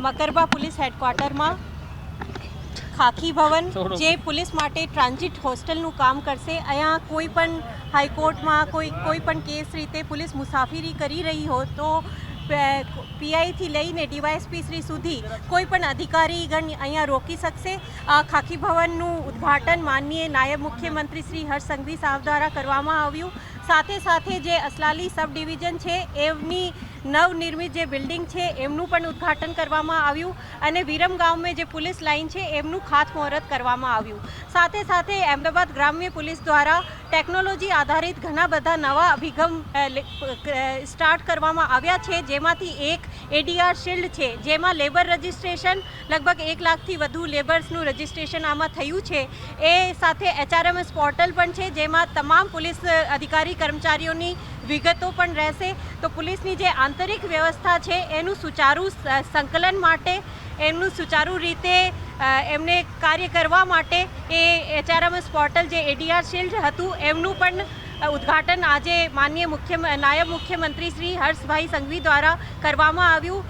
Makarba police હેડક્વાર્ટરમાં ખાખી ભવન જે police માટે transit હોસ્ટેલનું કામ કરશે. અહીંયા કોઈ પણ હાઈકોર્ટમાં કોઈ પણ કેસ રીતે પોલીસ મુસાફરી કરી રહી હોય તો પીઆઈથી લઈને ડીવાયએસપી શ્રી સુધી કોઈ પણ અધિકારીગણ અહીંયા રોકી શકશે. આ ખાખી ભવનનું ઉદ્ઘાટન માનનીય નાયબ મુખ્યમંત્રી શ્રી હર્ષ સંઘવી સાહેબ દ્વારા કરવામાં આવ્યું. સાથે સાથે જે અસલાલી સબ ડિવિઝન છે એમની નવનિર્મિત જે બિલ્ડિંગ છે એમનું પણ ઉદ્ઘાટન કરવામાં આવ્યું અને વિરમગામમાં જે પોલીસ લાઇન છે એમનું ખાતમુહૂર્ત કરવામાં આવ્યું. સાથે સાથે અમદાવાદ ગ્રામ્ય પોલીસ દ્વારા ટેકનોલોજી આધારિત ઘણા બધા નવા અભિગમ સ્ટાર્ટ કરવામાં આવ્યા છે, જેમાંથી એક એડીઆર શિલ્ડ છે, જેમાં લેબર રજિસ્ટ્રેશન લગભગ 1 લાખથી વધુ લેબર્સનું રજિસ્ટ્રેશન આમાં થયું છે. એ સાથે HRMS પોર્ટલ પણ છે, જેમાં તમામ પોલીસ અધિકારી કર્મચારીઓની વિગતો પણ રહેશે. તો પોલીસની જે આંતરિક વ્યવસ્થા છે એનું સુચારુ સંકલન માટે, એમનું સુચારુ રીતે એમને કાર્ય કરવા માટે એ HRMS પોર્ટલ જે એડીઆર શિલ્ડ હતું એમનું પણ ઉદ્ઘાટન આજે માનનીય નાયબ મુખ્યમંત્રી શ્રી હર્ષભાઈ સંઘવી દ્વારા કરવામાં આવ્યું.